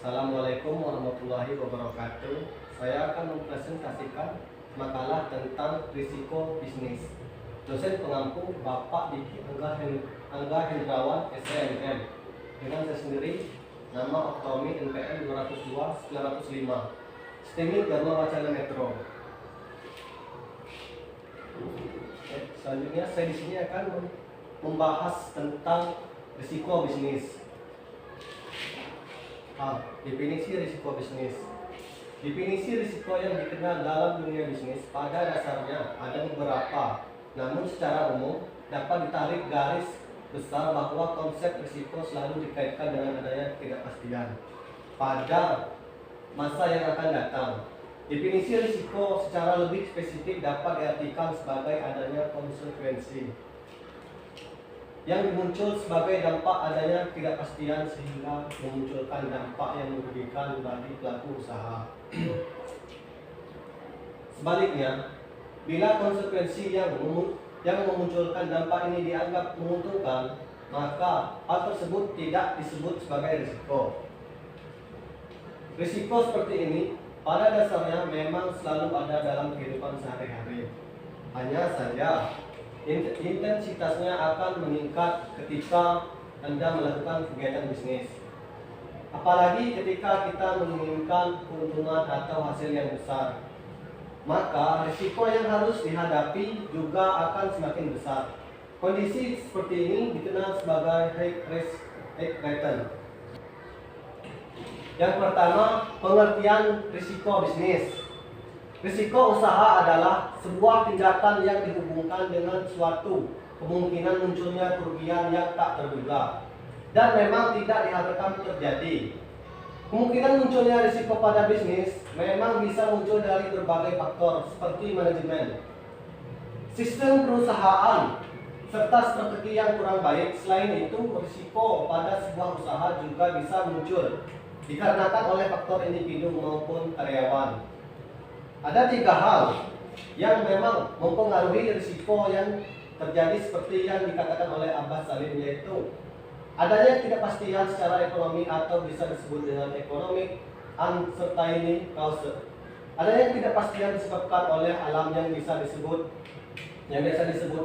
Assalamualaikum warahmatullahi wabarakatuh. Saya akan mempresentasikan makalah tentang risiko bisnis. Dosen pengampu Bapak Diki Angga Hendrawan SMM. Dengan saya sendiri, nama Oktomi NPM 202-905. STEMI Dharma Wacana Metro. Selanjutnya saya di sini akan membahas tentang risiko bisnis. Definisi risiko bisnis. Definisi risiko yang dikenal dalam dunia bisnis pada dasarnya ada beberapa, namun secara umum dapat ditarik garis besar bahwa konsep risiko selalu dikaitkan dengan adanya ketidakpastian pada masa yang akan datang. Definisi risiko secara lebih spesifik dapat diartikan sebagai adanya konsekuensi yang muncul sebagai dampak adanya ketidakpastian sehingga memunculkan dampak yang merugikan bagi pelaku usaha. Sebaliknya, bila konsekuensi yang memunculkan dampak ini dianggap menguntungkan, maka hal tersebut tidak disebut sebagai risiko. Risiko seperti ini pada dasarnya memang selalu ada dalam kehidupan sehari-hari. Hanya saja intensitasnya akan meningkat ketika Anda melakukan kegiatan bisnis. Apalagi ketika kita menginginkan keuntungan atau hasil yang besar, maka risiko yang harus dihadapi juga akan semakin besar. Kondisi seperti ini dikenal sebagai high risk high return. Yang pertama, pengertian risiko bisnis. Risiko usaha adalah sebuah tindakan yang dihubungkan dengan suatu kemungkinan munculnya kerugian yang tak terduga dan memang tidak diharapkan terjadi. Kemungkinan munculnya risiko pada bisnis memang bisa muncul dari berbagai faktor seperti manajemen, sistem perusahaan, serta strategi yang kurang baik. Selain itu, risiko pada sebuah usaha juga bisa muncul dikarenakan oleh faktor individu maupun karyawan. Ada 3 hal yang memang mempengaruhi risiko yang terjadi seperti yang dikatakan oleh Abbas Salim, yaitu adanya ketidakpastian secara ekonomi atau bisa disebut dengan economic uncertainty cause. Adanya ketidakpastian disebabkan oleh alam yang biasa disebut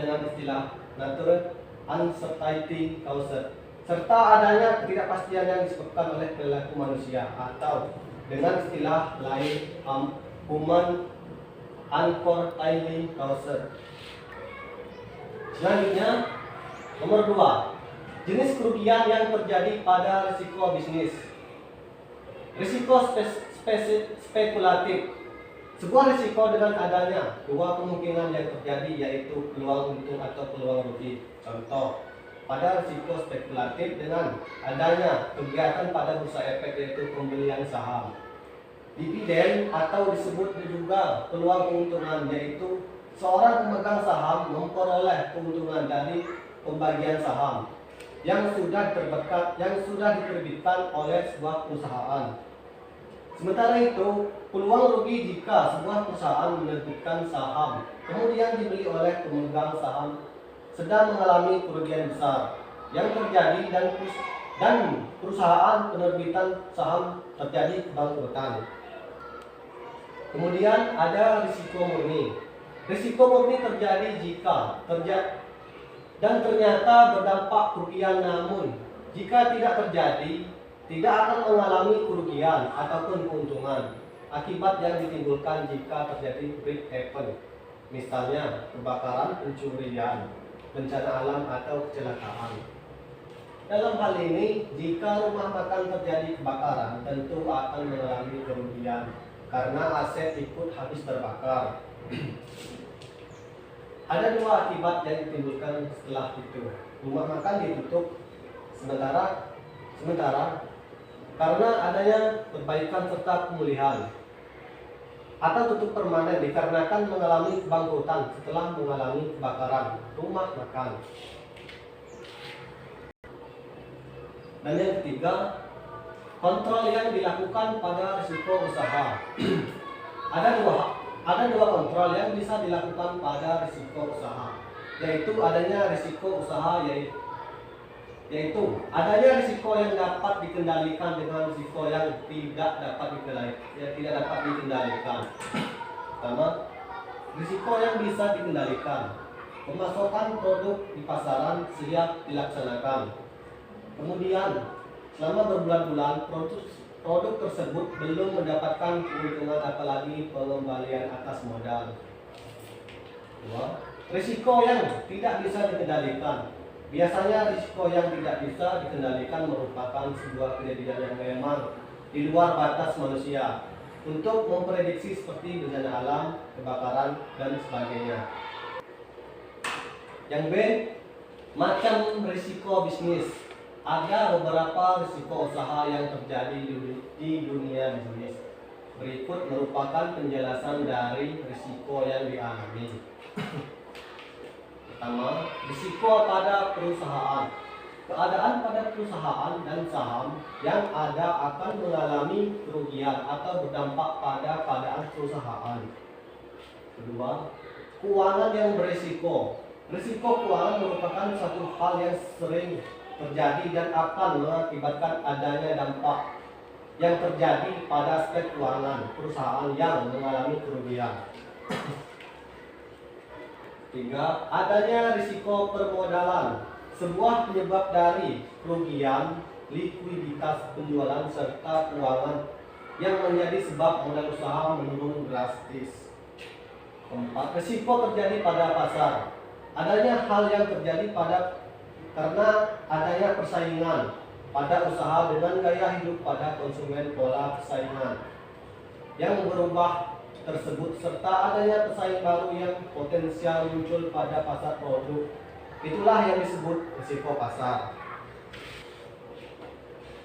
dengan istilah natural uncertainty cause, serta adanya ketidakpastian yang disebabkan oleh perilaku manusia atau dengan istilah lain human uncertainty cause. Selanjutnya, nomor 2, jenis kerugian yang terjadi pada risiko bisnis. Risiko spekulatif. Sebuah risiko dengan adanya 2 kemungkinan yang terjadi, yaitu peluang untung atau peluang rugi. Contoh, pada risiko spekulatif dengan adanya kegiatan pada bursa efek, yaitu pembelian saham. Dividen atau disebut juga peluang keuntungan, yaitu seorang pemegang saham memperoleh keuntungan dari pembagian saham yang sudah diterbitkan oleh sebuah perusahaan. Sementara itu, peluang rugi jika sebuah perusahaan menerbitkan saham kemudian dibeli oleh pemegang saham sedang mengalami kerugian besar yang terjadi dan perusahaan penerbitan saham terjadi kebangkrutan. Kemudian ada risiko murni. Risiko murni terjadi jika ternyata berdampak kerugian, namun jika tidak terjadi, tidak akan mengalami kerugian ataupun keuntungan akibat yang ditimbulkan jika terjadi break even, misalnya kebakaran, pencurian, bencana alam atau kecelakaan. Dalam hal ini, jika rumah makan terjadi kebakaran, tentu akan mengalami kerugian karena aset ikut habis terbakar. Ada 2 akibat yang ditimbulkan setelah itu. Rumah makan ditutup sementara karena adanya perbaikan serta pemulihan, atau tutup permanen dikarenakan mengalami kebangkrutan setelah mengalami kebakaran rumah makan. Dan yang ketiga, kontrol yang dilakukan pada risiko usaha. Ada dua kontrol yang bisa dilakukan pada risiko usaha, yaitu adanya risiko usaha yaitu adanya risiko yang dapat dikendalikan dengan risiko yang tidak dapat dikendalikan. Pertama, risiko yang bisa dikendalikan. Pemasokan produk di pasaran siap dilaksanakan. Kemudian, selama berbulan-bulan produk tersebut belum mendapatkan keuntungan apalagi pengembalian atas modal. Dua, risiko yang tidak bisa dikendalikan. Biasanya risiko yang tidak bisa dikendalikan merupakan sebuah kejadian yang memang di luar batas manusia untuk memprediksi seperti bencana alam, kebakaran, dan sebagainya. Yang B, macam risiko bisnis. Ada beberapa risiko usaha yang terjadi di dunia bisnis. Berikut merupakan penjelasan dari risiko yang dialami. Pertama, risiko pada perusahaan. Keadaan pada perusahaan dan saham yang ada akan mengalami kerugian atau berdampak pada keadaan perusahaan. Kedua, keuangan yang berisiko. Risiko keuangan merupakan satu hal yang sering terjadi dan akan mengakibatkan adanya dampak yang terjadi pada aspek keuangan perusahaan yang mengalami kerugian. Tiga, adanya risiko permodalan, sebuah penyebab dari kerugian, likuiditas penjualan serta keuangan yang menjadi sebab modal usaha menurun drastis. Keempat, risiko terjadi pada pasar. Adanya hal yang terjadi karena adanya persaingan pada usaha dengan gaya hidup pada konsumen pola persaingan yang berubah tersebut serta adanya pesaing baru yang potensial muncul pada pasar produk. Itulah yang disebut risiko pasar.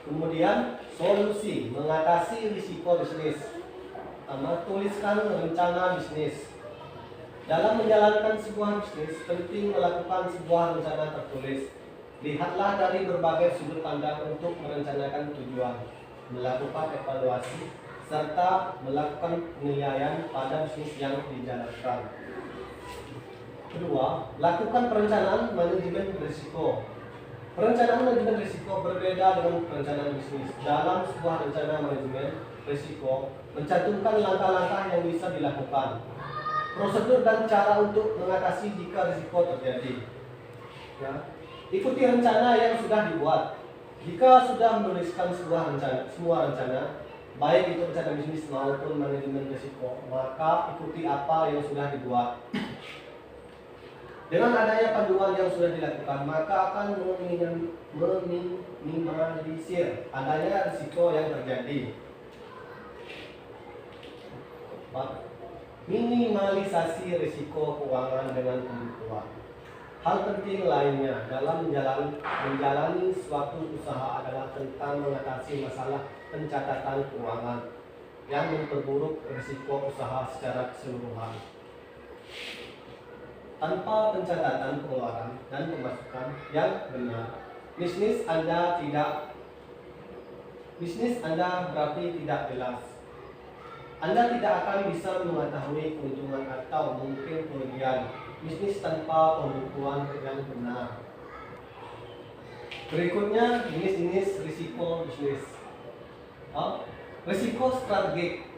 Kemudian solusi mengatasi risiko bisnis. Pertama, tuliskan rencana bisnis. Dalam menjalankan sebuah bisnis penting melakukan sebuah rencana tertulis. Lihatlah dari berbagai sudut pandang untuk merencanakan tujuan, melakukan evaluasi, serta melakukan penilaian pada bisnis yang dijalankan. Kedua, lakukan perencanaan manajemen risiko. Perencanaan manajemen risiko berbeda dengan perencanaan bisnis. Dalam sebuah rencana manajemen risiko, mencantumkan langkah-langkah yang bisa dilakukan, prosedur dan cara untuk mengatasi jika risiko terjadi. Ya. Ikuti rencana yang sudah dibuat. Jika sudah menuliskan semua rencana, baik itu rencana bisnis maupun manajemen risiko, maka ikuti apa yang sudah dibuat. Dengan adanya panduan yang sudah dilakukan, maka akan meminimalisir adanya risiko yang terjadi. Minimalisasi risiko keuangan dengan pembukuan. Hal penting lainnya dalam menjalani suatu usaha adalah tentang mengatasi masalah pencatatan keuangan yang memperburuk risiko usaha secara keseluruhan. Tanpa pencatatan pengeluaran dan pemasukan yang benar, bisnis Anda berarti tidak jelas. Anda tidak akan bisa mengetahui keuntungan atau mungkin kerugian bisnis tanpa pembukuan yang benar. Berikutnya, jenis-jenis risiko bisnis. Risiko strategik.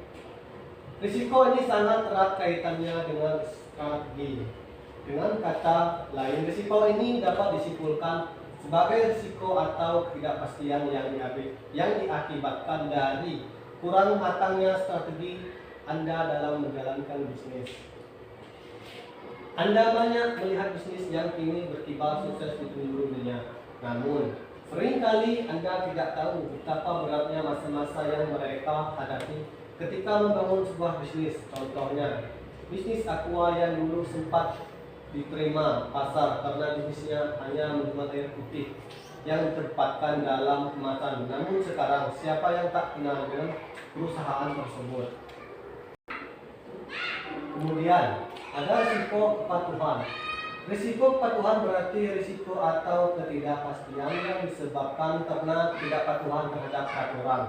Risiko ini sangat erat kaitannya dengan strategi. Dengan kata lain, risiko ini dapat disimpulkan sebagai risiko atau ketidakpastian yang diakibatkan dari kurang matangnya strategi Anda dalam menjalankan bisnis. Anda banyak melihat bisnis yang kini berkibar sukses di penjuru dunia. Namun, seringkali Anda tidak tahu betapa beratnya masa-masa yang mereka hadapi ketika membangun sebuah bisnis. Contohnya, bisnis Aqua yang dulu sempat diterima pasar karena bisnisnya hanya menjual air putih yang ditempatkan dalam kemasan. Namun sekarang, siapa yang tak kenal dengan perusahaan tersebut? Kemudian, ada risiko kepatuhan. Risiko kepatuhan berarti risiko atau ketidakpastian yang disebabkan karena ketidakpatuhan terhadap peraturan,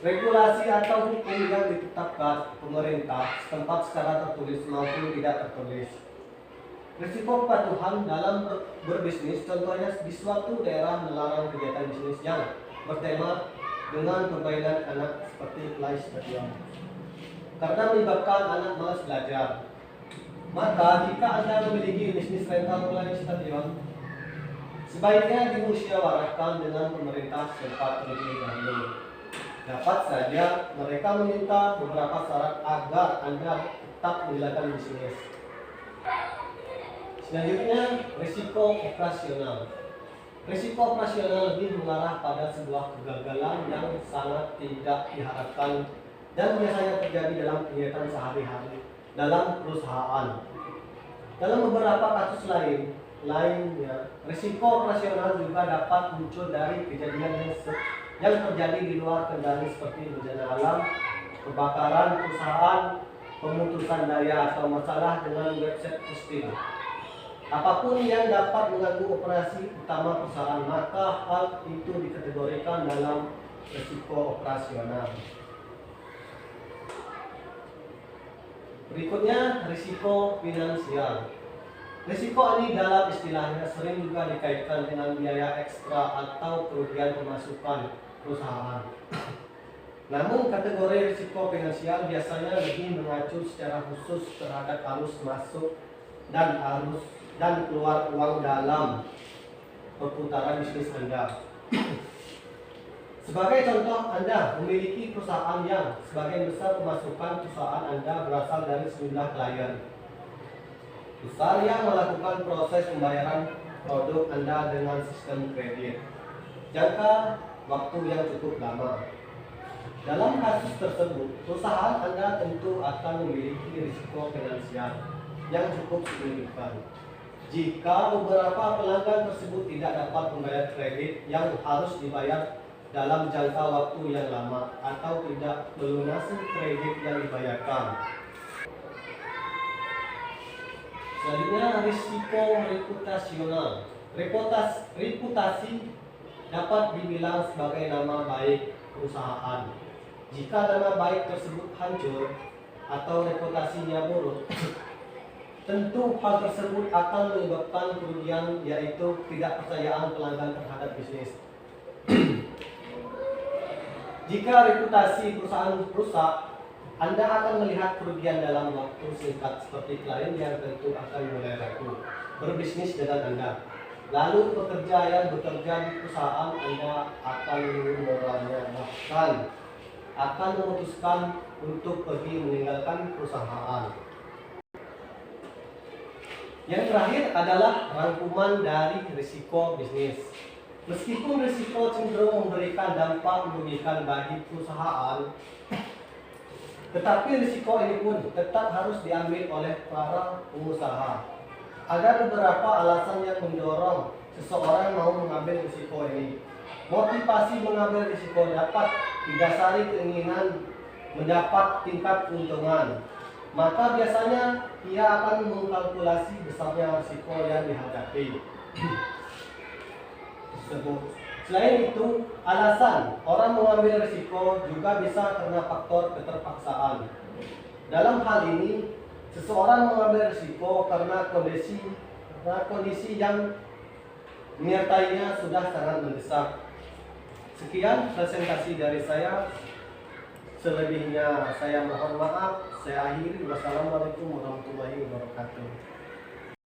regulasi atau hukum yang ditetapkan pemerintah setempat secara tertulis maupun tidak tertulis. Risiko kepatuhan dalam berbisnis, contohnya di suatu daerah melarang kegiatan bisnis yang bertema dengan permainan anak seperti play stadium, karena menyebabkan anak malas belajar. Maka jika Anda memiliki bisnis rental play stadium, sebaiknya dimusyawarahkan dengan pemerintah setempat terlebih dahulu. Dapat saja mereka meminta beberapa syarat agar Anda tetap menjalankan bisnis. Selanjutnya, risiko operasional. Risiko operasional lebih mengarah pada sebuah kegagalan yang sangat tidak diharapkan dan biasanya terjadi dalam kegiatan sehari-hari dalam perusahaan. Dalam beberapa kasus lainnya, risiko operasional juga dapat muncul dari kejadian yang terjadi di luar kendali seperti bencana alam, kebakaran perusahaan, pemutusan daya atau masalah dengan website hosting. Apapun yang dapat mengganggu operasi utama perusahaan, maka hal itu dikategorikan dalam risiko operasional. Berikutnya, risiko finansial. Risiko ini dalam istilahnya sering juga dikaitkan dengan biaya ekstra atau kerugian pemasukan perusahaan. Namun kategori risiko finansial biasanya lebih mengacu secara khusus terhadap arus masuk dan keluar uang dalam perputaran bisnis Anda. Sebagai contoh, Anda memiliki perusahaan yang sebagian besar pemasukan perusahaan Anda berasal dari sejumlah klien besar yang melakukan proses pembayaran produk Anda dengan sistem kredit jangka waktu yang cukup lama. Dalam kasus tersebut, perusahaan Anda tentu akan memiliki risiko finansial yang cukup signifikan. Jika beberapa pelanggan tersebut tidak dapat membayar kredit yang harus dibayar dalam jangka waktu yang lama atau tidak melunasi kredit yang dibayarkan. Selanjutnya, risiko reputasional. Reputasi dapat dibilang sebagai nama baik perusahaan. Jika nama baik tersebut hancur atau reputasinya buruk, tentu hal tersebut akan menyebabkan kerugian, yaitu ketidakpercayaan pelanggan terhadap bisnis. Jika reputasi perusahaan rusak, Anda akan melihat kerugian dalam waktu singkat seperti klien yang tentu akan mulai ragu berbisnis dengan Anda. Lalu pekerja yang bekerja di perusahaan Anda akan menurunkannya, bahkan akan memutuskan untuk pergi meninggalkan perusahaan. Yang terakhir adalah rangkuman dari risiko bisnis. Meskipun risiko cenderung memberikan dampak merugikan bagi perusahaan, tetapi risiko ini pun tetap harus diambil oleh para pengusaha. Ada beberapa alasan yang mendorong seseorang mau mengambil risiko ini. Motivasi mengambil risiko dapat didasari keinginan mendapat tingkat keuntungan. Maka biasanya ia akan mengkalkulasi besarnya risiko yang dihadapi. Selain itu, alasan orang mengambil risiko juga bisa karena faktor keterpaksaan. Dalam hal ini, seseorang mengambil risiko karena kondisi yang menyertainya sudah sangat mendesak. Sekian presentasi dari saya. Selebihnya saya mohon maaf. Saya akhiri. Wassalamualaikum warahmatullahi wabarakatuh.